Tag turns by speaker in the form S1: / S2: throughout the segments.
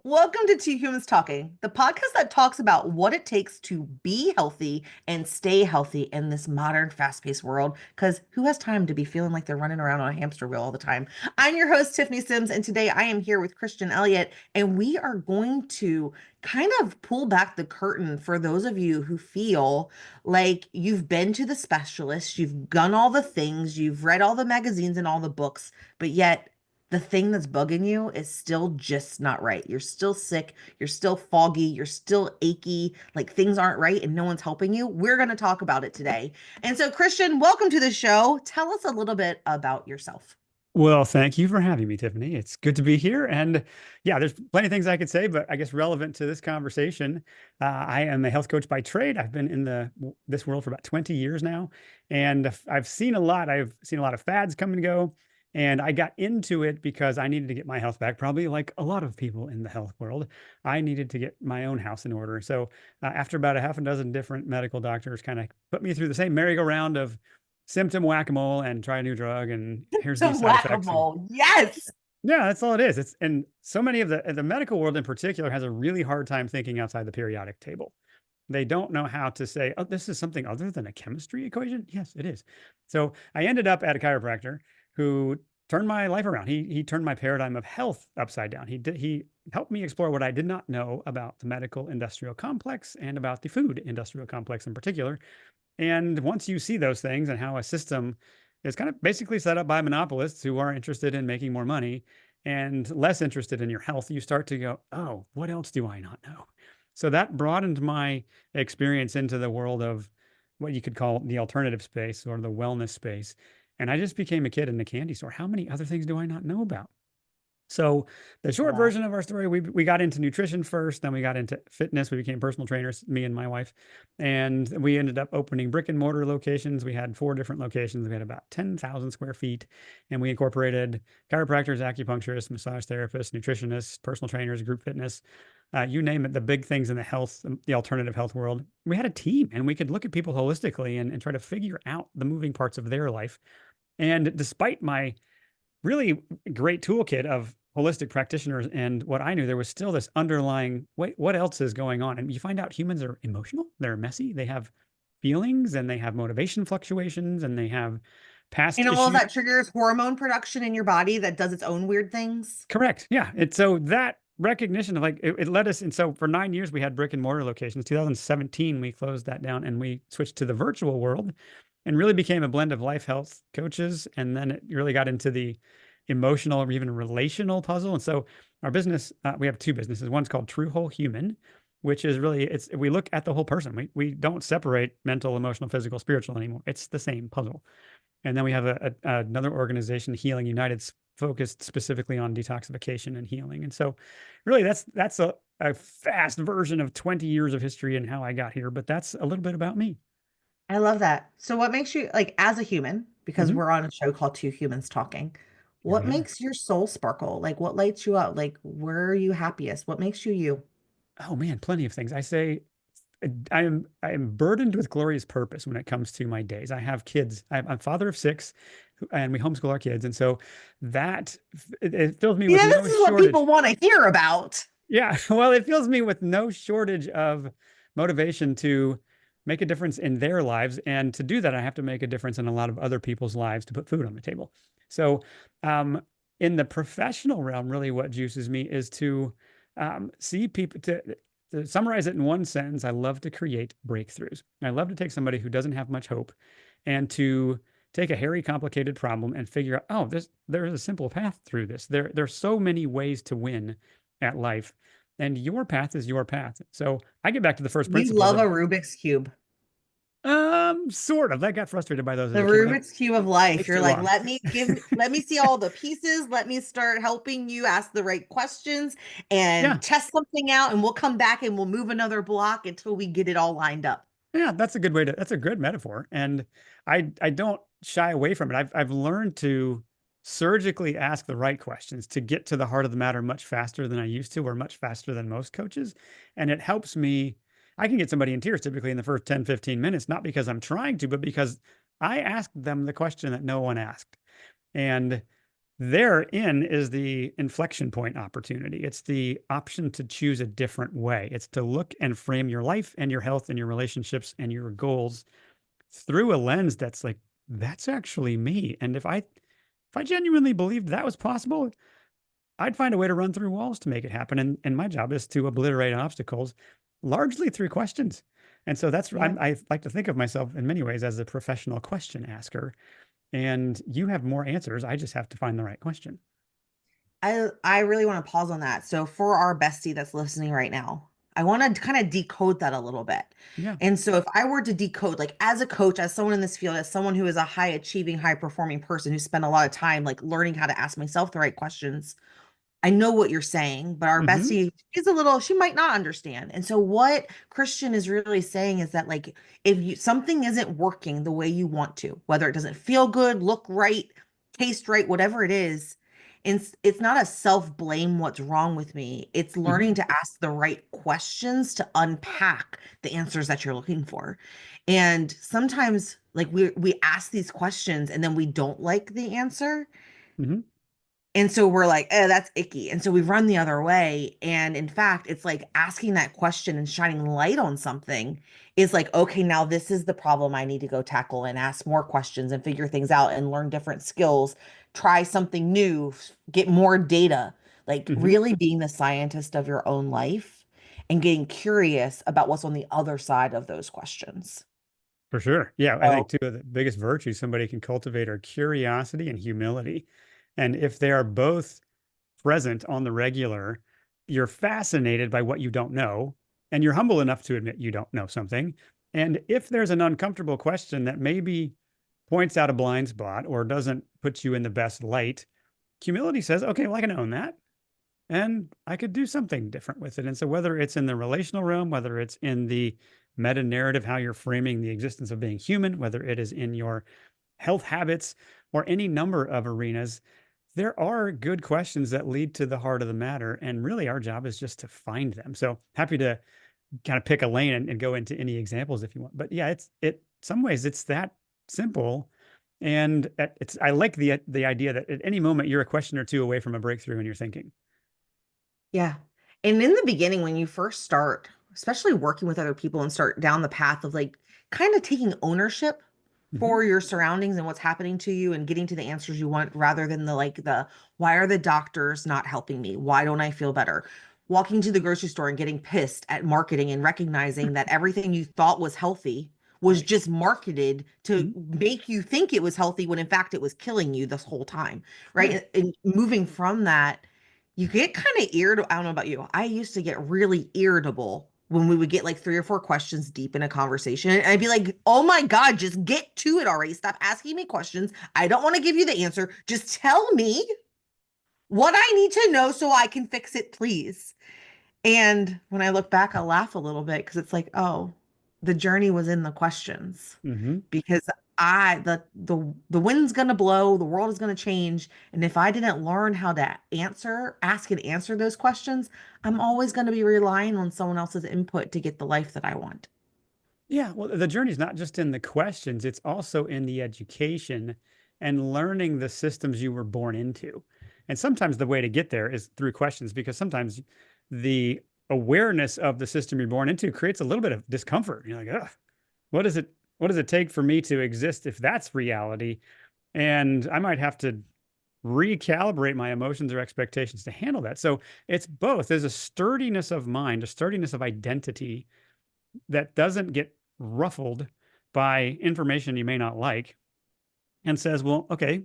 S1: Welcome to Two Humans Talking, the podcast that talks about what it takes to be healthy and stay healthy in this modern, fast-paced world. Because who has time to be feeling like they're running around on a hamster wheel all the time? I'm your host, Tiffany Simms, and today I am here with Christian Elliot, and we are going to kind of pull back the curtain for those of you who feel like you've been to the specialist, you've done all the things, you've read all the magazines and all the books, but yet the thing that's bugging you is still just not right. You're still sick, you're still foggy, you're still achy, like things aren't right and no one's helping you. We're going to talk about it today. And so, Christian, welcome to the show. Tell us a little bit about yourself.
S2: Well, thank you for having me, Tiffany. It's good to be here. And yeah, there's plenty of things I could say, but I guess relevant to this conversation, I am a health coach by trade. I've been in this world for about 20 years now, and I've seen a lot. I've seen a lot of fads come and go, and I got into it because I needed to get my health back. Probably like a lot of people in the health world, I needed to get my own house in order. So after about a half a dozen different medical doctors kind of put me through the same merry-go-round of symptom whack-a-mole and try a new drug and here's these side effects. And
S1: Whack-a-mole. Yes.
S2: yeah, that's all it is. It's and so many of the medical world in particular has a really hard time thinking outside the periodic table. They don't know how to say, oh, this is something other than a chemistry equation. Yes, it is. So I ended up at a chiropractor who turned my life around. He turned my paradigm of health upside down. He helped me explore what I did not know about the medical industrial complex and about the food industrial complex in particular. And once you see those things and how a system is kind of basically set up by monopolists who are interested in making more money and less interested in your health, you start to go, oh, what else do I not know? So that broadened my experience into the world of what you could call the alternative space or the wellness space. And I just became a kid in the candy store. How many other things do I not know about? So the short
S1: Wow.
S2: version of our story, we got into nutrition first, then we got into fitness. We became personal trainers, me and my wife, and we ended up opening brick and mortar locations. We had four different locations. We had about 10,000 square feet, and we incorporated chiropractors, acupuncturists, massage therapists, nutritionists, personal trainers, group fitness, you name it, the big things in the health, the alternative health world. We had a team, and we could look at people holistically and try to figure out the moving parts of their life. And despite my really great toolkit of holistic practitioners and what I knew, there was still this underlying, wait, what else is going on? And you find out humans are emotional, they're messy, they have feelings and they have motivation fluctuations and they have past
S1: And all of
S2: issues.
S1: that triggers hormone production in your body that does its own weird things.
S2: Correct. Yeah. And so that recognition of like it led us. And so for 9 years, we had brick and mortar locations. 2017, we closed that down and we switched to the virtual world and really became a blend of life health coaches. And then it really got into the emotional or even relational puzzle. And so our business, we have two businesses. One's called True Whole Human, which is really, it's, we look at the whole person. We don't separate mental, emotional, physical, spiritual anymore. It's the same puzzle. And then we have another organization, Healing United, focused specifically on detoxification and healing. And so really that's a fast version of 20 years of history and how I got here, but that's a little bit about me.
S1: I love that. So, what makes you like as a human, because
S2: Mhm.
S1: we're on a show called Two Humans Talking,
S2: Here
S1: what
S2: we are.
S1: makes your soul sparkle? Like, what lights you up? Like, where are you happiest? What makes you you?
S2: Oh man, plenty of things. I say I am burdened with glorious purpose when it comes to my days. I have kids. I'm a father of six, and we homeschool our kids, and so that it fills me with
S1: Yeah,
S2: no
S1: this is what
S2: shortage.
S1: people want to hear about.
S2: Yeah, well, it fills me with no shortage of motivation to make a difference in their lives, and to do that, I have to make a difference in a lot of other people's lives to put food on the table. So, um, in the professional realm, really, what juices me is to see people to summarize it in one sentence, I love to create breakthroughs. I love to take somebody who doesn't have much hope and to take a hairy, complicated problem and figure out, oh, there's a simple path through this. There's so many ways to win at life, and your path is your path. So I get back to the first
S1: You
S2: principles
S1: love
S2: of
S1: a Rubik's Cube.
S2: sort of. I got frustrated by those
S1: The
S2: as a kid, but
S1: Rubik's Cube of life.
S2: takes
S1: You're
S2: too
S1: like,
S2: long.
S1: let me see all the pieces. Let me start helping you ask the right questions
S2: Yeah,
S1: and test something out, and we'll come back and we'll move another block until we get it all lined up.
S2: yeah, that's a good way to. That's a good metaphor, and I don't shy away from it. I've learned to surgically ask the right questions to get to the heart of the matter much faster than I used to, or much faster than most coaches, and it helps me. I can get somebody in tears typically in the first 10, 15 minutes, not because I'm trying to, but because I asked them the question that no one asked. And Therein is the inflection point opportunity. It's the option to choose a different way. It's to look and frame your life and your health and your relationships and your goals through a lens that's like, that's actually me. And if I genuinely believed that was possible, I'd find a way to run through walls to make it happen. And my job is to obliterate obstacles largely through questions. And so
S1: Yeah.
S2: I like to think of myself in many ways as a professional question asker. And you have more answers. I just have to find the right question.
S1: I really want to pause on that. So for our bestie that's listening right now, I want to kind of decode that a little bit.
S2: Yeah.
S1: And so if I were to decode, like as a coach, as someone in this field, as someone who is a high achieving, high performing person who spent a lot of time like learning how to ask myself the right questions, I know what you're saying, but our
S2: Hmm.
S1: bestie is a little, she might not understand. And so what Christian is really saying is that like if you something isn't working the way you want to, whether it doesn't feel good, look right, taste right, whatever it is, it's not a self-blame what's wrong with me. It's
S2: Hmm.
S1: learning to ask the right questions to unpack the answers that you're looking for. And sometimes like we ask these questions and then we don't like the answer.
S2: Hmm.
S1: And so we're like, that's icky. And so we run the other way. And in fact, it's like asking that question and shining light on something is like, okay, now this is the problem I need to go tackle and ask more questions and figure things out and learn different skills, try something new, get more data, like
S2: Hmm.
S1: really being the scientist of your own life and getting curious about what's on the other side of those questions.
S2: For sure. Yeah. I think
S1: So,
S2: two of the biggest virtues somebody can cultivate are curiosity and humility. And if they are both present on the regular, you're fascinated by what you don't know, and you're humble enough to admit you don't know something. And if there's an uncomfortable question that maybe points out a blind spot or doesn't put you in the best light, humility says, okay, well, I can own that and I could do something different with it. And so, whether it's in the relational realm, whether it's in the meta narrative, how you're framing the existence of being human, whether it is in your health habits or any number of arenas, there are good questions that lead to the heart of the matter. And really, our job is just to find them. So, happy to kind of pick a lane and go into any examples if you want. But yeah, some ways it's that simple. And I like the idea that at any moment you're a question or two away from a breakthrough in your thinking.
S1: yeah. And in the beginning, when you first start, especially working with other people and start down the path of like kind of taking ownership
S2: Hmm.
S1: for your surroundings and what's happening to you and getting to the answers you want rather than the why are the doctors not helping me? Why don't I feel better? Walking to the grocery store and getting pissed at marketing and recognizing that everything you thought was healthy was
S2: Right.
S1: just marketed to
S2: Mhm.
S1: make you think it was healthy when in fact it was killing you this whole time, right?
S2: Right.
S1: And moving from that, you get kind of irritable. I don't know about you. I used to get really irritable when we would get like three or four questions deep in a conversation. And I'd be like, oh my God, just get to it already. Stop asking me questions. I don't want to give you the answer. Just tell me what I need to know so I can fix it, please. And when I look back, I laugh a little bit because it's like, oh, the journey was in the questions
S2: Hmm.
S1: because the wind's gonna blow, the world is gonna change, and if I didn't learn how to ask and answer those questions, I'm always gonna be relying on someone else's input to get the life that I want.
S2: Yeah. Well, the journey's not just in the questions, it's also in the education and learning the systems you were born into. And sometimes the way to get there is through questions because sometimes the awareness of the system you're born into creates a little bit of discomfort. You're like, ugh, what does it what does it take for me to exist if that's reality? And I might have to recalibrate my emotions or expectations to handle that. So it's both. There's a sturdiness of mind, a sturdiness of identity that doesn't get ruffled by information you may not like and says, well, okay,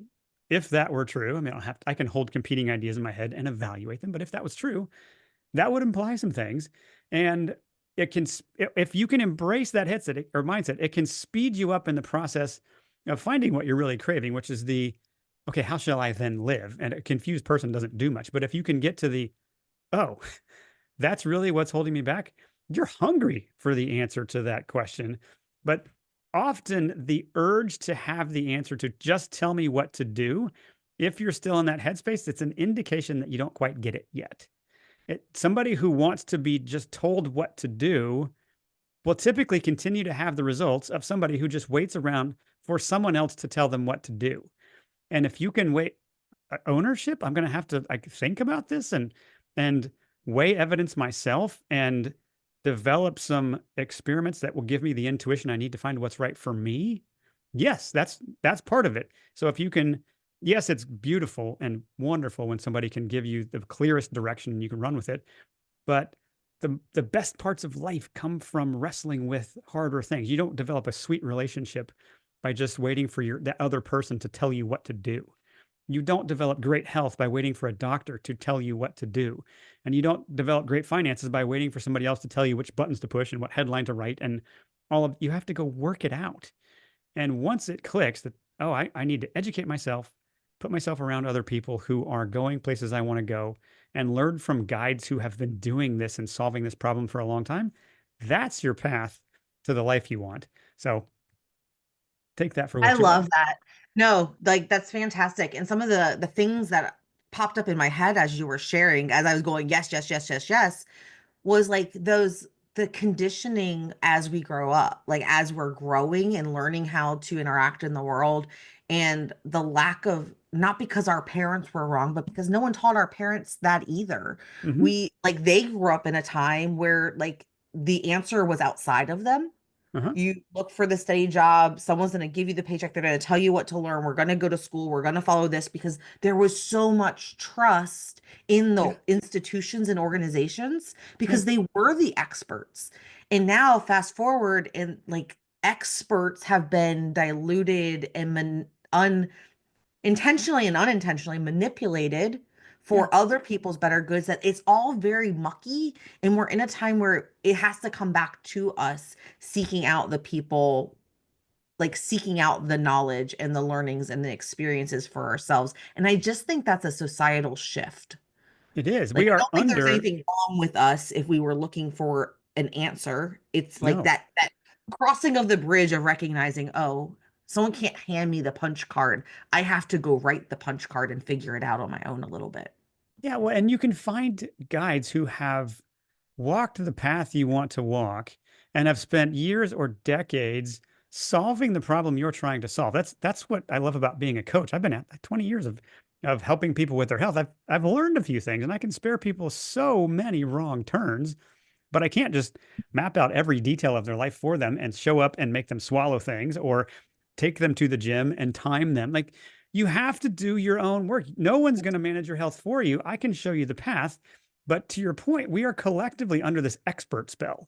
S2: if that were true, I mean, I can hold competing ideas in my head and evaluate them. But if that was true, that would imply some things. And if you can embrace that headset or mindset, it can speed you up in the process of finding what you're really craving, which is okay, how shall I then live? And a confused person doesn't do much. But if you can get to oh, that's really what's holding me back. You're hungry for the answer to that question. But often the urge to have the answer to just tell me what to do, if you're still in that headspace, it's an indication that you don't quite get it yet. Somebody who wants to be just told what to do will typically continue to have the results of somebody who just waits around for someone else to tell them what to do. And if you can wait ownership. I'm going to have to like think about this and weigh evidence myself and develop some experiments that will give me the intuition I need to find what's right for me. Yes, that's part of it. So if you can, yes, it's beautiful and wonderful when somebody can give you the clearest direction and you can run with it. But the best parts of life come from wrestling with harder things. You don't develop a sweet relationship by just waiting for the other person to tell you what to do. You don't develop great health by waiting for a doctor to tell you what to do. And you don't develop great finances by waiting for somebody else to tell you which buttons to push and what headline to write and all of you have to go work it out. And once it clicks that, oh, I need to educate myself, put myself around other people who are going places I want to go, and learn from guides who have been doing this and solving this problem for a long time, that's your path to the life you want. So take that for
S1: I
S2: what you will.
S1: love that. No, like that's fantastic. And some of the things that popped up in my head as you were sharing, as I was going, yes, yes, yes, yes, yes, was like those the conditioning as we grow up, like as we're growing and learning how to interact in the world, and the lack of not because our parents were wrong, but because no one taught our parents that either.
S2: Hmm.
S1: We like they grew up in a time where like the answer was outside of them.
S2: Uh-huh.
S1: You look for the steady job, someone's going to give you the paycheck, they're going to tell you what to learn, we're going to go to school, we're going to follow this because there was so much trust in
S2: Yeah.
S1: the institutions and organizations
S2: Yeah.
S1: because they were the experts. And now fast forward and like experts have been diluted and intentionally and unintentionally manipulated
S2: Yeah.
S1: for other people's better goods, that it's all very mucky, and we're in a time where it has to come back to us seeking out the people, like seeking out the knowledge and the learnings and the experiences for ourselves. And I just think that's a societal shift.
S2: It is.
S1: Like
S2: We
S1: I
S2: are
S1: don't think there's
S2: under,
S1: anything wrong with us if we were looking for an answer. It's like
S2: no.
S1: that crossing of the bridge of recognizing, oh, someone can't hand me the punch card. I have to go write the punch card and figure it out on my own a little bit.
S2: Yeah, well, and you can find guides who have walked the path you want to walk and have spent years or decades solving the problem you're trying to solve. That's what I love about being a coach. I've been at 20 years of helping people with their health. I've learned a few things and I can spare people so many wrong turns, but I can't just map out every detail of their life for them and show up and make them swallow things or take them to the gym and time them. Like you have to do your own work. No one's going to manage your health for you. I can show you the path. But to your point, we are collectively under this expert spell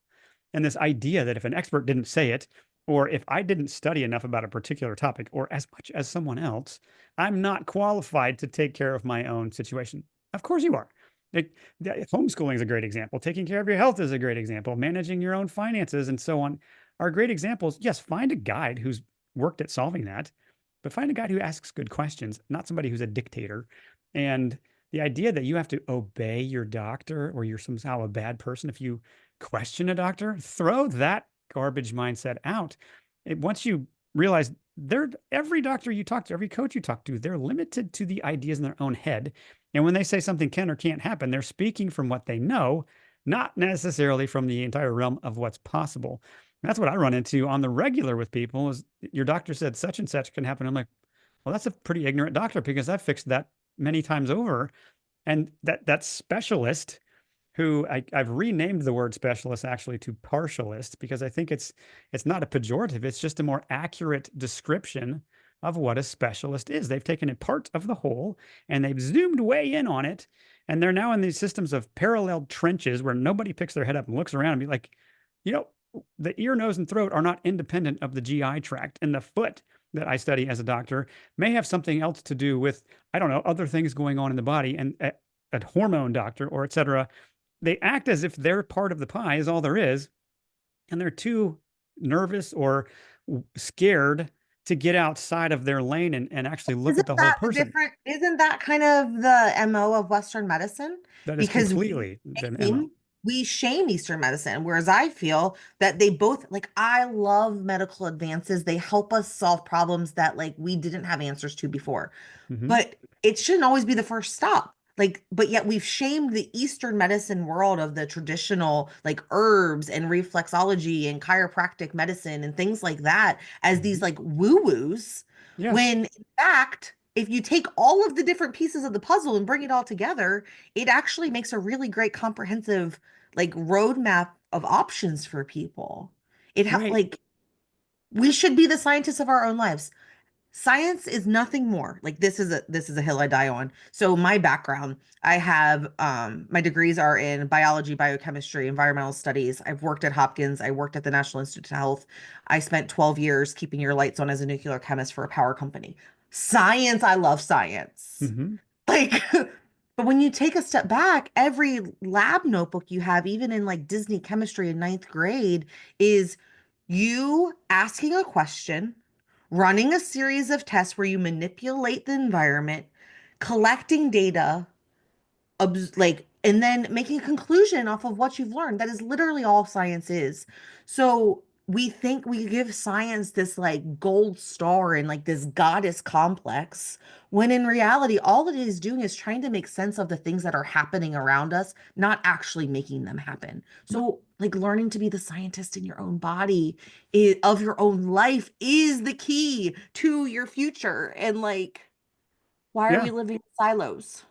S2: and this idea that if an expert didn't say it, or if I didn't study enough about a particular topic or as much as someone else, I'm not qualified to take care of my own situation. Of course you are. Like, homeschooling is a great example. Taking care of your health is a great example. Managing your own finances and so on are great examples. Yes, find a guide who's worked at solving that, but find a guide who asks good questions, not somebody who's a dictator. And the idea that you have to obey your doctor or you're somehow a bad person if you question a doctor, throw that garbage mindset out. Once you realize every doctor you talk to, every coach you talk to, they're limited to the ideas in their own head. And when they say something can or can't happen, they're speaking from what they know, not necessarily from the entire realm of what's possible. That's what I run into on the regular with people is your doctor said such and such can happen. I'm like, well, that's a pretty ignorant doctor because I've fixed that many times over. And that specialist who I've renamed the word specialist actually to partialist because I think it's not a pejorative. It's just a more accurate description of what a specialist is. They've taken a part of the whole and they've zoomed way in on it. And they're now in these systems of parallel trenches where nobody picks their head up and looks around and be like, you know, the ear, nose, and throat are not independent of the GI tract. And the foot that I study as a doctor may have something else to do with, I don't know, other things going on in the body. And a hormone doctor or et cetera, they act as if their part of the pie is all there is, and they're too nervous or scared to get outside of their lane and actually look
S1: Isn't
S2: at the whole
S1: that the
S2: person.
S1: different? Isn't that kind of the MO of Western medicine?
S2: That is
S1: Because we
S2: completely the MO.
S1: shame, we shame Eastern medicine, whereas I feel that they both like I love medical advances. They help us solve problems that like we didn't have answers to before.
S2: Hmm.
S1: But it shouldn't always be the first stop. Like, but yet we've shamed the Eastern medicine world of the traditional like herbs and reflexology and chiropractic medicine and things like that as
S2: Hmm.
S1: these like woo-woos,
S2: Yeah.
S1: when in fact if you take all of the different pieces of the puzzle and bring it all together, it actually makes a really great comprehensive like roadmap of options for people.
S2: Right.
S1: Like we should be the scientists of our own lives. Science is nothing more. Like this is a hill I die on. So my background, I have my degrees are in biology, biochemistry, environmental studies. I've worked at Hopkins, I worked at the National Institute of Health. I spent 12 years keeping your lights on as a nuclear chemist for a power company. Science, I love science.
S2: Hmm.
S1: Like but when you take a step back, every lab notebook you have, even in like Disney chemistry in ninth grade, is you asking a question, running a series of tests where you manipulate the environment, collecting data, like, and then making a conclusion off of what you've learned. That is literally all science is. So we think we give science this like gold star and like this goddess complex, when in reality, all it is doing is trying to make sense of the things that are happening around us, not actually making them happen. So, like, learning to be the scientist in your own body, of your own life, is the key to your future. And like, why are
S2: Yeah.
S1: we living in silos?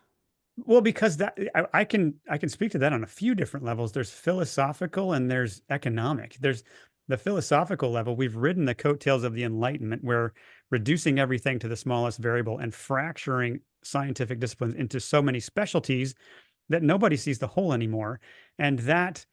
S2: Well, because I can speak to that on a few different levels. There's philosophical and there's economic. There's the philosophical level. We've ridden the coattails of the Enlightenment, where reducing everything to the smallest variable and fracturing scientific disciplines into so many specialties that nobody sees the whole anymore. And that,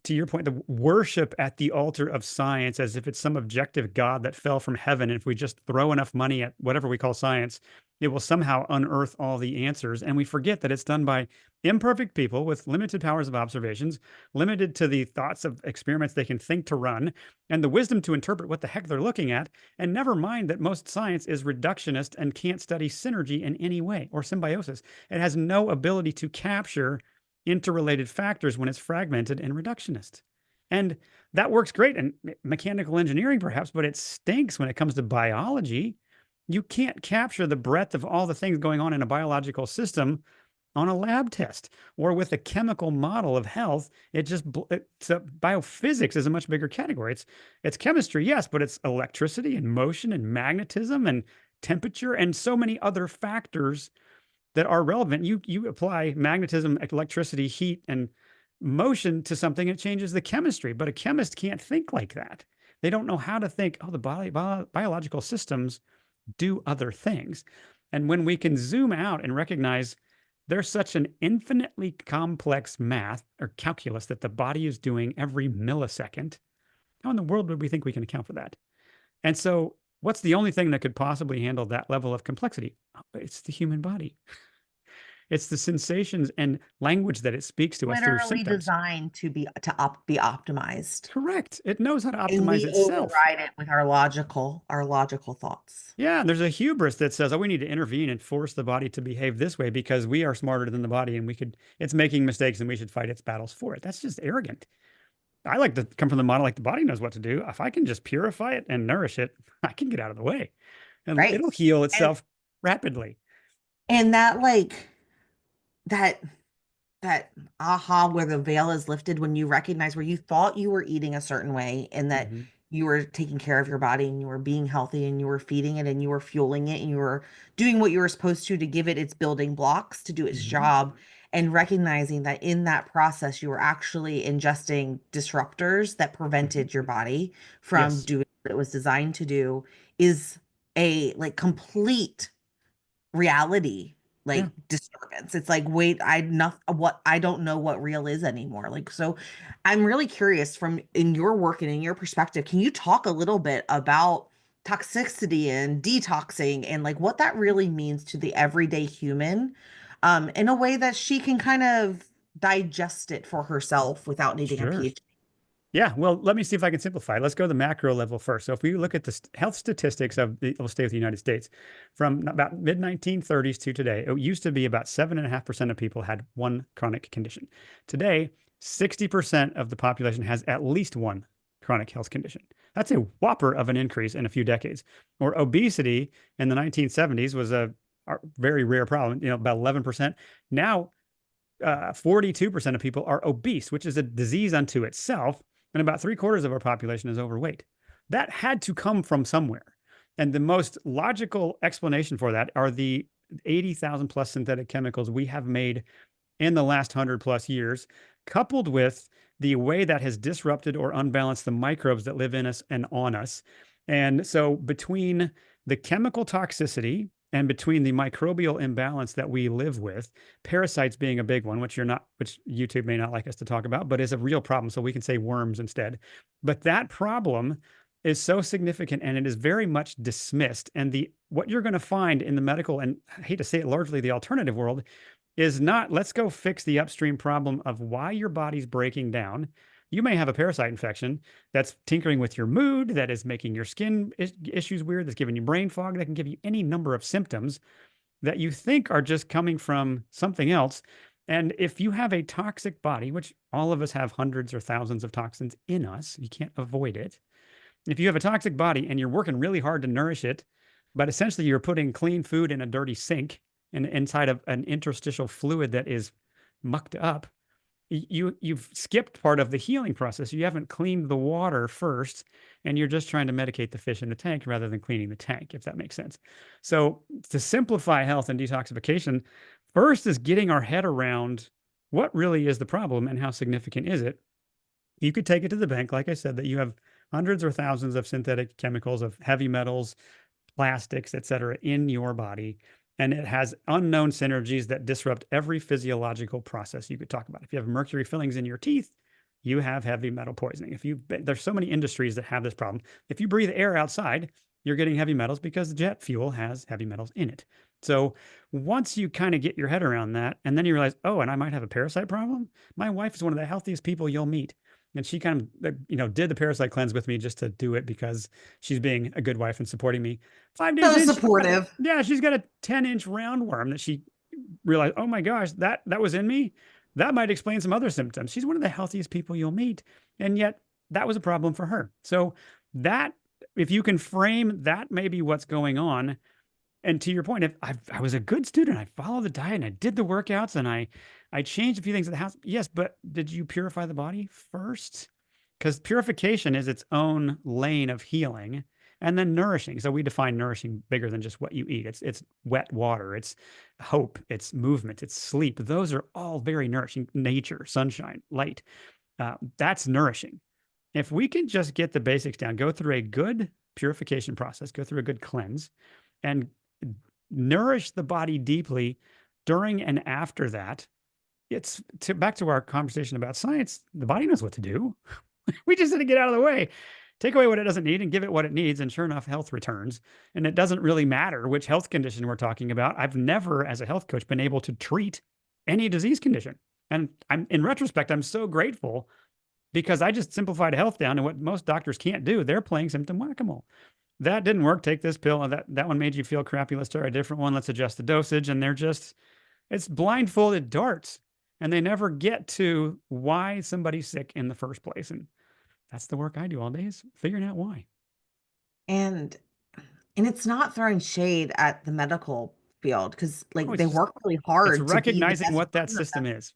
S2: to your point, the worship at the altar of science as if it's some objective God that fell from heaven. And if we just throw enough money at whatever we call science, it will somehow unearth all the answers. And we forget that it's done by imperfect people with limited powers of observations, limited to the thoughts of experiments they can think to run, and the wisdom to interpret what the heck they're looking at. And never mind that most science is reductionist and can't study synergy in any way, or symbiosis. It has no ability to capture interrelated factors when it's fragmented and reductionist. And that works great in mechanical engineering, perhaps, but it stinks when it comes to biology. You can't capture the breadth of all the things going on in a biological system on a lab test or with a chemical model of health. Biophysics is a much bigger category. It's chemistry, yes, but it's electricity and motion and magnetism and temperature and so many other factors that are relevant. You apply magnetism, electricity, heat, and motion to something, it changes the chemistry. But a chemist can't think like that. They don't know how to think, oh, the biological systems do other things. And when we can zoom out and recognize there's such an infinitely complex math or calculus that the body is doing every millisecond, how in the world would we think we can account for that? And so, what's the only thing that could possibly handle that level of complexity? Oh, it's the human body. It's the sensations and language that it speaks to us through
S1: Literally
S2: symptoms.
S1: designed to be optimized.
S2: Correct. It knows how to
S1: And
S2: optimize
S1: we
S2: itself.
S1: override it with our logical thoughts.
S2: Yeah, there's a hubris that says, "Oh, we need to intervene and force the body to behave this way because we are smarter than the body and it's making mistakes and we should fight its battles for it." That's just arrogant. I like to come from the model like the body knows what to do. If I can just purify it and nourish it, I can get out of the way and
S1: Right.
S2: it'll heal
S1: And
S2: itself rapidly.
S1: and that like that that aha, where the veil is lifted, when you recognize where you thought you were eating a certain way and that
S2: Hmm.
S1: you were taking care of your body and you were being healthy and you were feeding it and you were fueling it and you were doing what you were supposed to give it its building blocks to do its
S2: Hmm.
S1: job, and recognizing that in that process you were actually ingesting disruptors that
S2: Hmm.
S1: prevented your body from
S2: Yes.
S1: doing what it was designed to do, is a like complete reality
S2: Yeah.
S1: like disturbance. It's like, wait, I not what I don't know what real is anymore. Like, so I'm really curious, from in your work and in your perspective, can you talk a little bit about toxicity and detoxing and like what that really means to the everyday human, in a way that she can kind of digest it for herself without needing a
S2: Sure.
S1: PhD?
S2: Yeah, well, let me see if I can simplify. Let's go to the macro level first. So, if we look at the health statistics of we'll stay with the United States, from about mid 1930s to today, it used to be about 7.5% of people had one chronic condition. Today, 60% of the population has at least one chronic health condition. That's a whopper of an increase in a few decades. Or obesity in the 1970s was a very rare problem, about 11%. Now, 42% of people are obese, which is a disease unto itself, and about three-quarters of our population is overweight. That had to come from somewhere. And the most logical explanation for that are the 80,000 plus synthetic chemicals we have made in the last 100 plus years, coupled with the way that has disrupted or unbalanced the microbes that live in us and on us. And so, between the chemical toxicity and between the microbial imbalance that we live with, parasites being a big one, which YouTube may not like us to talk about, but is a real problem. So we can say worms instead. But that problem is so significant and it is very much dismissed. And what you're going to find in the medical, and I hate to say it, largely the alternative world, is not let's go fix the upstream problem of why your body's breaking down. You may have a parasite infection that's tinkering with your mood, that is making your skin issues weird, that's giving you brain fog, that can give you any number of symptoms that you think are just coming from something else. And if you have a toxic body, which all of us have hundreds or thousands of toxins in us, you can't avoid it. If you have a toxic body and you're working really hard to nourish it, but essentially you're putting clean food in a dirty sink and inside of an interstitial fluid that is mucked up, you've skipped part of the healing process. You haven't cleaned the water first, and you're just trying to medicate the fish in the tank rather than cleaning the tank, if that makes sense. So to simplify health and detoxification, first is getting our head around what really is the problem and how significant is it. You could take it to the bank, like I said, that you have hundreds or thousands of synthetic chemicals, of heavy metals, plastics, et cetera, in your body. And it has unknown synergies that disrupt every physiological process you could talk about. If you have mercury fillings in your teeth, you have heavy metal poisoning. There's so many industries that have this problem. If you breathe air outside, you're getting heavy metals because jet fuel has heavy metals in it. So once you kind of get your head around that, and then you realize, oh, and I might have a parasite problem. My wife is one of the healthiest people you'll meet. And she kind of, did the parasite cleanse with me just to do it because she's being a good wife and supporting me. 5 days
S1: So
S2: in,
S1: supportive.
S2: yeah, she's got a 10-inch roundworm that she realized, oh my gosh, that was in me. That might explain some other symptoms. She's one of the healthiest people you'll meet. And yet that was a problem for her. So that, if you can frame that, maybe what's going on. And to your point, if I was a good student, I followed the diet and I did the workouts and I changed a few things at the house. Yes, but did you purify the body first? Because purification is its own lane of healing and then nourishing. So we define nourishing bigger than just what you eat. It's wet water, it's hope, it's movement, it's sleep. Those are all very nourishing. Nature, sunshine, light. That's nourishing. If we can just get the basics down, go through a good purification process, go through a good cleanse, and nourish the body deeply during and after that, back to our conversation about science. The body knows what to do. We just need to get out of the way, take away what it doesn't need and give it what it needs. And sure enough, health returns. And it doesn't really matter which health condition we're talking about. I've never, as a health coach, been able to treat any disease condition. And in retrospect, I'm so grateful because I just simplified health down to what most doctors can't do. They're playing symptom whack-a-mole. That didn't work. Take this pill. That one made you feel crappy. Let's try a different one. Let's adjust the dosage. And it's blindfolded darts. And they never get to why somebody's sick in the first place. And that's the work I do all day, is figuring out why.
S1: And it's not throwing shade at the medical field because
S2: Oh,
S1: like they work really hard to be the
S2: recognizing
S1: best
S2: what that
S1: version of
S2: system is.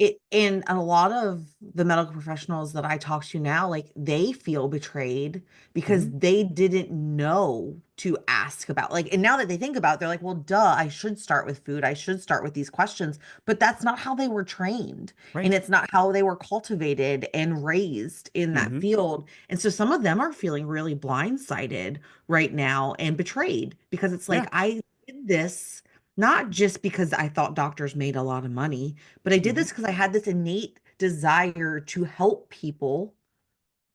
S1: it. And a lot of the medical professionals that I talk to now, like they feel betrayed because
S2: Mhm.
S1: they didn't know to ask about, like, and now that they think about it, they're like, well, duh, I should start with food. I should start with these questions. But that's not how they were trained. And
S2: Right.
S1: it's not how they were cultivated and raised in that
S2: Mhm.
S1: field. And so some of them are feeling really blindsided right now and betrayed because it's like,
S2: Yeah.
S1: I did this not just because I thought doctors made a lot of money, but I did
S2: Mhm.
S1: this because I had this innate desire to help people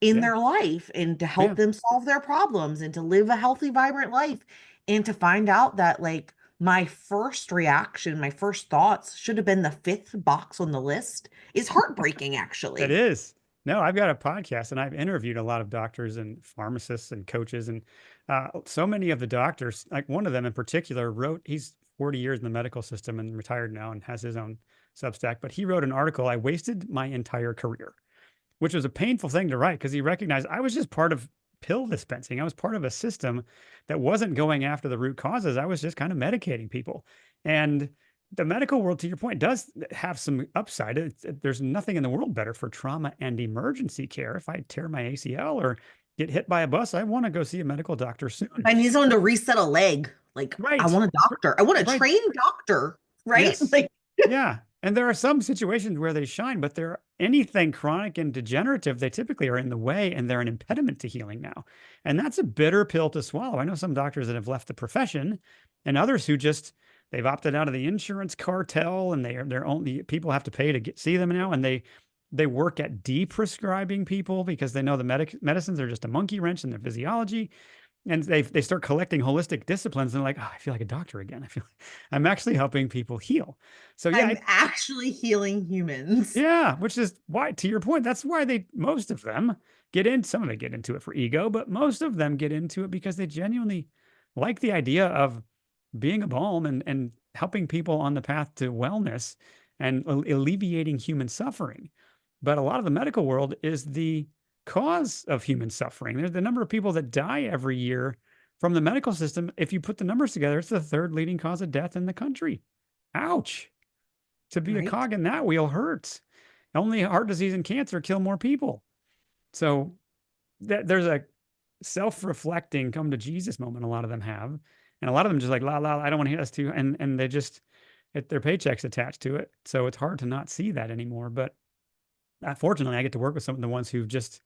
S1: in
S2: Yeah.
S1: their life and to
S2: Yeah.
S1: help them solve their problems and to live a healthy, vibrant life. And to find out that, like, my first reaction, my first thoughts should have been the fifth box on the list is heartbreaking,
S2: It
S1: actually.
S2: is. No, I've got a podcast and I've interviewed a lot of doctors and pharmacists and coaches. And so many of the doctors, like one of them in particular, he's 40 years in the medical system and retired now and has his own Substack. But he wrote an article, I wasted my entire career, which was a painful thing to write because he recognized I was just part of pill dispensing. I was part of a system that wasn't going after the root causes. I was just kind of medicating people. And the medical world, to your point, does have some upside. There's nothing in the world better for trauma and emergency care. If I tear my ACL or get hit by a bus, I want to go see a medical doctor soon.
S1: I need someone to reset a leg. Like, I
S2: Right.
S1: want a doctor. I want a
S2: Right.
S1: trained doctor, right?
S2: Yes.
S1: Like,
S2: Yeah. And there are some situations where they shine, but they're anything chronic and degenerative, they typically are in the way and they're an impediment to healing now. And that's a bitter pill to swallow. I know some doctors that have left the profession and others who just they've opted out of the insurance cartel and they're only people have to pay to see them now and they work at de-prescribing people because they know the medicines are just a monkey wrench in their physiology and they start collecting holistic disciplines and they're like, oh, I feel like a doctor again. I feel like I'm actually helping people heal. So yeah,
S1: I'm actually healing humans.
S2: yeah, which is why, to your point, that's why most of them get in. Some of them get into it for ego, but most of them get into it because they genuinely like the idea of being a balm and helping people on the path to wellness and alleviating human suffering. But a lot of the medical world is the cause of human suffering. There's the number of people that die every year from the medical system. If you put the numbers together, it's the third leading cause of death in the country. Ouch. To be a
S1: Right?
S2: cog in that wheel hurts. Only heart disease and cancer kill more people. So there's a self-reflecting come to Jesus moment a lot of them have. And a lot of them just like, la, la, I don't want to hear this too. And they just, their paychecks attached to it. So it's hard to not see that anymore. But fortunately, I get to work with some of the ones who've just,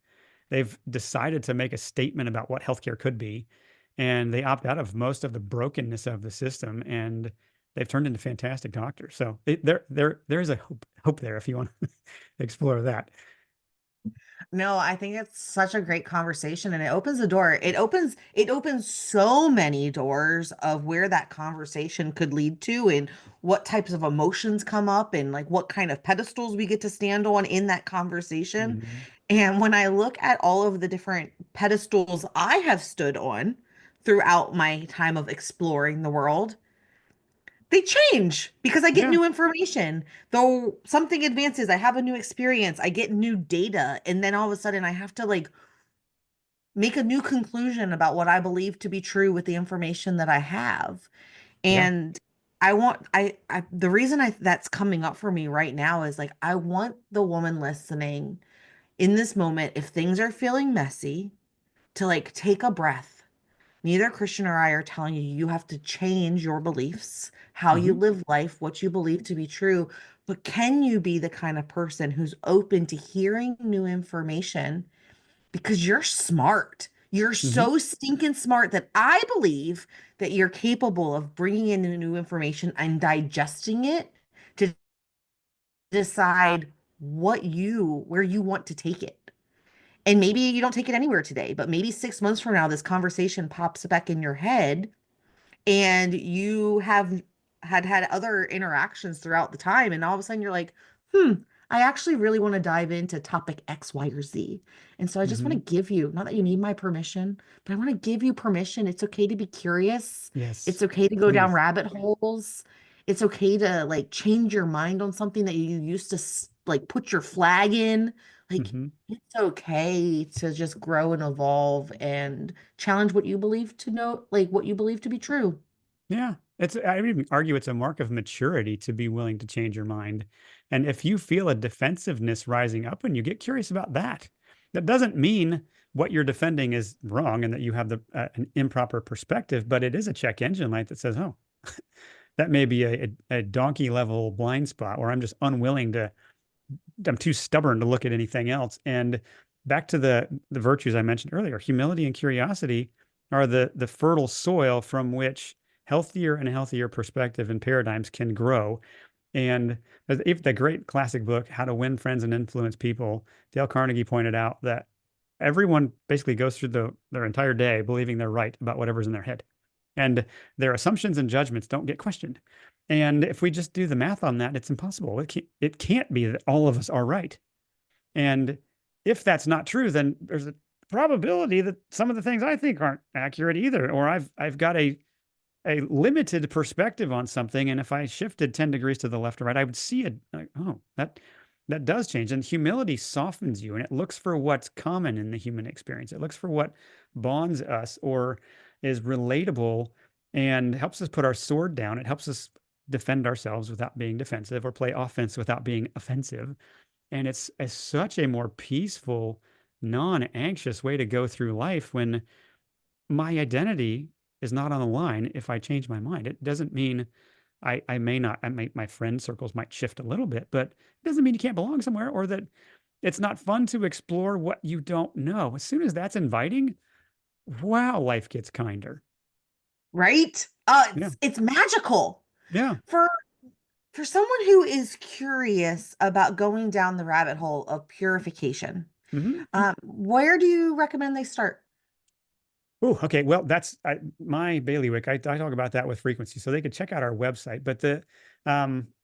S2: they've decided to make a statement about what healthcare could be. And they opt out of most of the brokenness of the system. And they've turned into fantastic doctors. So there's a hope there if you want to explore that.
S1: No, I think it's such a great conversation and it opens the door. It opens so many doors of where that conversation could lead to and what types of emotions come up and like what kind of pedestals we get to stand on in that conversation.
S2: Mhm.
S1: And when I look at all of the different pedestals I have stood on throughout my time of exploring the world, they change because I get
S2: Yeah.
S1: new information. Though something advances, I have a new experience, I get new data, and then all of a sudden I have to like make a new conclusion about what I believe to be true with the information that I have.
S2: Yeah.
S1: And the reason that's coming up for me right now is like I want the woman listening in this moment, if things are feeling messy, to like take a breath. Neither Christian or I are telling you you have to change your beliefs, how you
S2: Hmm.
S1: live life, what you believe to be true. But can you be the kind of person who's open to hearing new information because you're smart? You're
S2: Hmm.
S1: so stinking smart that I believe that you're capable of bringing in new information and digesting it to decide where you want to take it. And maybe you don't take it anywhere today, but maybe 6 months from now, this conversation pops back in your head and you have had other interactions throughout the time and all of a sudden you're like, I actually really want to dive into topic X, Y, or Z. And so I just want
S2: Hmm.
S1: to give you, not that you need my permission, but I want to give you permission. It's okay to be curious. It's
S2: Yes.
S1: okay to go down
S2: Please.
S1: rabbit holes. It's okay to like change your mind on something that you used to like put your flag in. Like
S2: Hmm.
S1: it's okay to just grow and evolve and challenge what you believe to know, like what you believe to be true.
S2: Yeah. I would even argue it's a mark of maturity to be willing to change your mind. And if you feel a defensiveness rising up and you get curious about that, that doesn't mean what you're defending is wrong and that you have an improper perspective, but it is a check engine light that says, oh, that may be a donkey level blind spot where I'm just unwilling to, I'm too stubborn to look at anything else. And back to the virtues I mentioned earlier, humility and curiosity are the fertile soil from which healthier and healthier perspective and paradigms can grow. And if the great classic book, How to Win Friends and Influence People, Dale Carnegie pointed out that everyone basically goes through their entire day believing they're right about whatever's in their head. And their assumptions and judgments don't get questioned. And if we just do the math on that, it's impossible. It can't be that all of us are right. And if that's not true, then there's a probability that some of the things I think aren't accurate either, or I've got a limited perspective on something. And if I shifted 10 degrees to the left or right, I would see it like, oh, that does change. And humility softens you and it looks for what's common in the human experience. It looks for what bonds us or is relatable and helps us put our sword down. It helps us defend ourselves without being defensive or play offense without being offensive. And it's such a more peaceful non-anxious way to go through life when my identity is not on the line if I change my mind. It doesn't mean I may not, my friend circles might shift a little bit, but it doesn't mean you can't belong somewhere or that it's not fun to explore what you don't know. As soon as that's inviting, wow, life gets kinder.
S1: Right?
S2: Yeah.
S1: It's magical.
S2: Yeah.
S1: For for someone who is curious about going down the rabbit hole of purification,
S2: Hmm.
S1: where do you recommend they start?
S2: Oh, okay. Well, that's my bailiwick. I talk about that with frequency, so they could check out our website. But the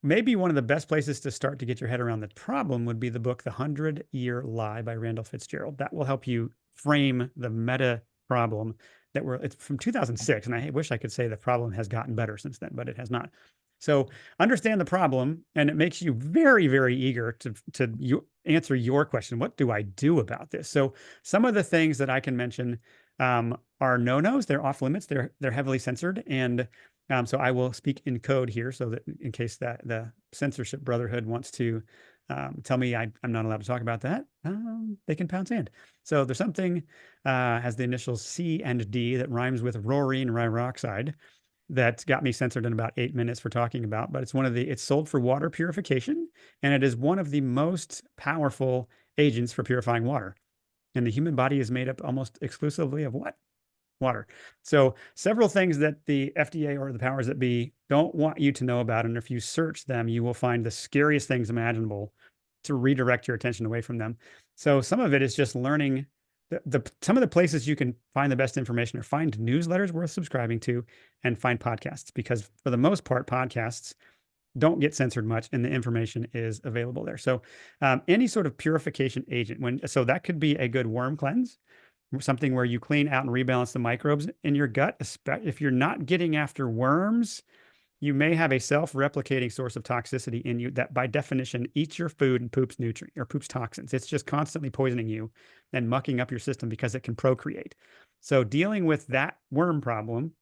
S2: maybe one of the best places to start to get your head around the problem would be the book "The 100-Year Lie" by Randall Fitzgerald. That will help you frame the meta problem that we're. It's from 2006, and I wish I could say the problem has gotten better since then, but it has not. So understand the problem, and it makes you very, very eager to answer your question. What do I do about this? So some of the things that I can mention are no-nos. They're off limits. They're heavily censored, and so I will speak in code here, so that in case that the censorship brotherhood wants to tell me I'm not allowed to talk about that, they can pound sand. So there's something has the initials C and D that rhymes with Roaring Rhyroxide that got me censored in about 8 minutes for talking about. But it's sold for water purification, and it is one of the most powerful agents for purifying water. And the human body is made up almost exclusively of what? Water. So several things that the FDA or the powers that be don't want you to know about. And if you search them, you will find the scariest things imaginable to redirect your attention away from them. So some of it is just learning some of the places you can find the best information or find newsletters worth subscribing to and find podcasts, because for the most part, podcasts don't get censored much and the information is available there. So any sort of purification agent, so that could be a good worm cleanse, something where you clean out and rebalance the microbes in your gut. If you're not getting after worms, you may have a self-replicating source of toxicity in you that by definition eats your food and poops nutrient or poops toxins. It's just constantly poisoning you and mucking up your system because it can procreate. So dealing with that worm problem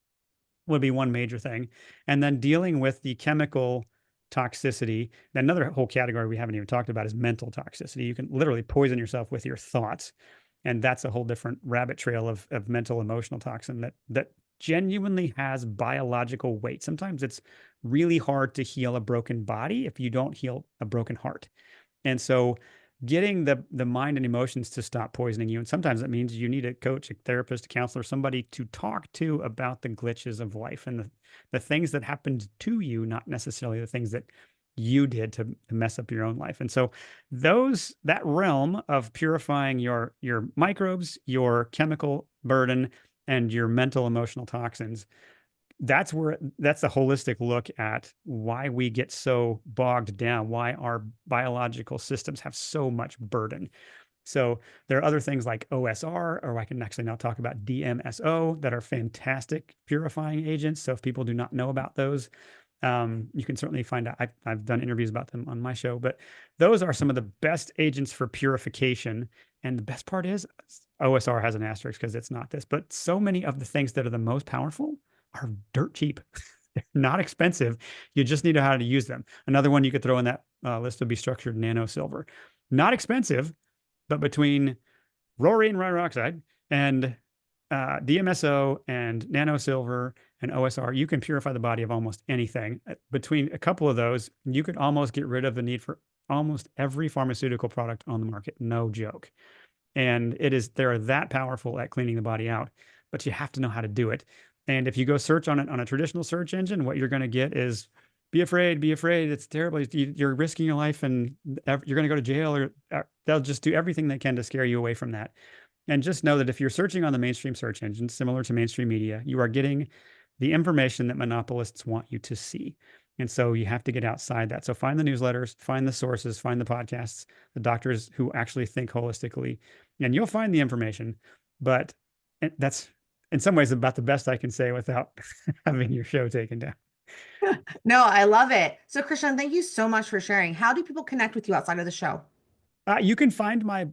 S2: would be one major thing. And then dealing with the chemical toxicity. Another whole category we haven't even talked about is mental toxicity. You can literally poison yourself with your thoughts. And that's a whole different rabbit trail of mental emotional toxin that genuinely has biological weight. Sometimes it's really hard to heal a broken body if you don't heal a broken heart. And so getting the mind and emotions to stop poisoning you. And sometimes that means you need a coach, a therapist, a counselor, somebody to talk to about the glitches of life and the things that happened to you, not necessarily the things that you did to mess up your own life. And so that realm of purifying your microbes, your chemical burden, and your mental emotional toxins, that's the holistic look at why we get so bogged down, why our biological systems have so much burden. So there are other things like OSR, or I can actually now talk about DMSO, that are fantastic purifying agents. So if people do not know about those, you can certainly find out. I've done interviews about them on my show, but those are some of the best agents for purification. And the best part is OSR has an asterisk because it's not this, but so many of the things that are the most powerful are dirt cheap. They're not expensive. You just need to know how to use them. Another one you could throw in that list would be structured nano silver. Not expensive, but between Roaring Rhyroxide and DMSO and nano silver and OSR, you can purify the body of almost anything. Between a couple of those, you could almost get rid of the need for almost every pharmaceutical product on the market. No joke. And they're that powerful at cleaning the body out, but you have to know how to do it. And if you go search on it on a traditional search engine, what you're going to get is be afraid, be afraid. It's terrible. You're risking your life and you're going to go to jail, or they'll just do everything they can to scare you away from that. And just know that if you're searching on the mainstream search engine, similar to mainstream media, you are getting the information that monopolists want you to see. And so you have to get outside that. So find the newsletters, find the sources, find the podcasts, the doctors who actually think holistically, and you'll find the information. But that's in some ways about the best I can say without having your show taken down.
S1: No, I love it. So, Christian, thank you so much for sharing. How do people connect with you outside of the show?
S2: You can find my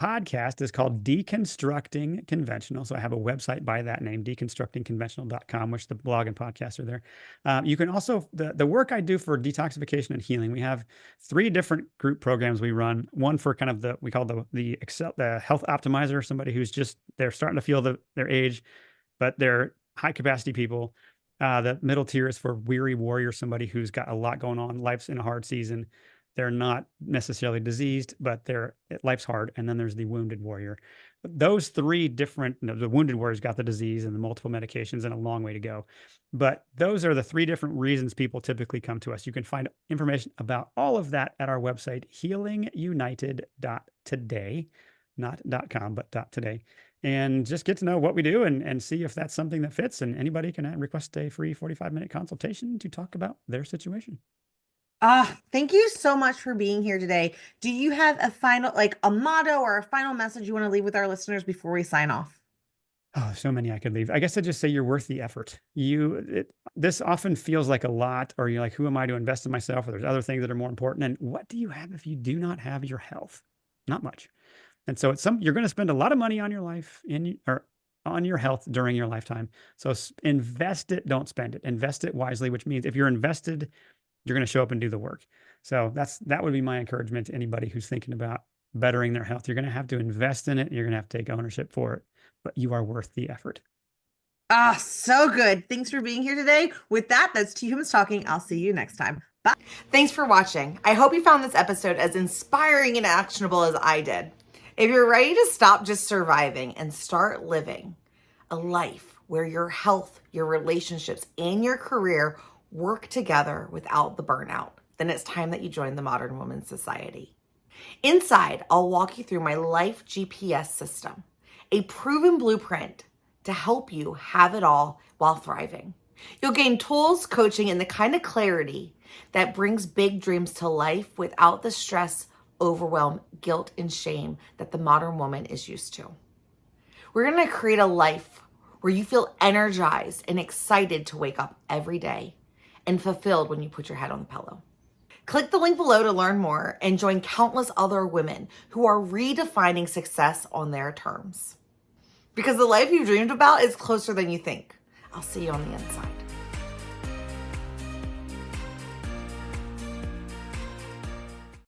S2: podcast is called Deconstructing Conventional. So I have a website by that name, deconstructingconventional.com, which the blog and podcast are there. You can also, the work I do for detoxification and healing, we have 3 different group programs we run. One for kind of we call the health optimizer, somebody who's just, they're starting to feel their age, but they're high capacity people. The middle tier is for weary warrior, somebody who's got a lot going on, life's in a hard season. They're not necessarily diseased, but life's hard. And then there's the wounded warrior. Those 3 different, the wounded warrior's got the disease and the multiple medications and a long way to go. But those are the 3 different reasons people typically come to us. You can find information about all of that at our website, healingunited.today, not .com, but .today. And just get to know what we do and see if that's something that fits. And anybody can request a free 45-minute consultation to talk about their situation.
S1: Thank you so much for being here today. Do you have a final, like a motto or a final message you want to leave with our listeners before we sign off?
S2: Oh, so many I could leave. I guess I'd just say you're worth the effort. This often feels like a lot, or you're like, who am I to invest in myself? Or there's other things that are more important. And what do you have if you do not have your health? Not much. And so you're going to spend a lot of money on your life or on your health during your lifetime. So invest it, don't spend it. Invest it wisely, which means if you're invested, you're going to show up and do the work. So that would be my encouragement to anybody who's thinking about bettering their health. You're going to have to invest in it. You're going to have to take ownership for it, but you are worth the effort.
S1: So good. Thanks for being here today. With that, that's Two Humans Talking. I'll see you next time. Bye. Thanks for watching. I hope you found this episode as inspiring and actionable as I did. If you're ready to stop just surviving and start living a life where your health, your relationships, and your career work together without the burnout, then it's time that you join the Modern Women's Society. Inside, I'll walk you through my life GPS system, a proven blueprint to help you have it all while thriving. You'll gain tools, coaching, and the kind of clarity that brings big dreams to life without the stress, overwhelm, guilt, and shame that the modern woman is used to. We're going to create a life where you feel energized and excited to wake up every day and fulfilled when you put your head on the pillow. Click the link below to learn more and join countless other women who are redefining success on their terms. Because the life you've dreamed about is closer than you think. I'll see you on the inside.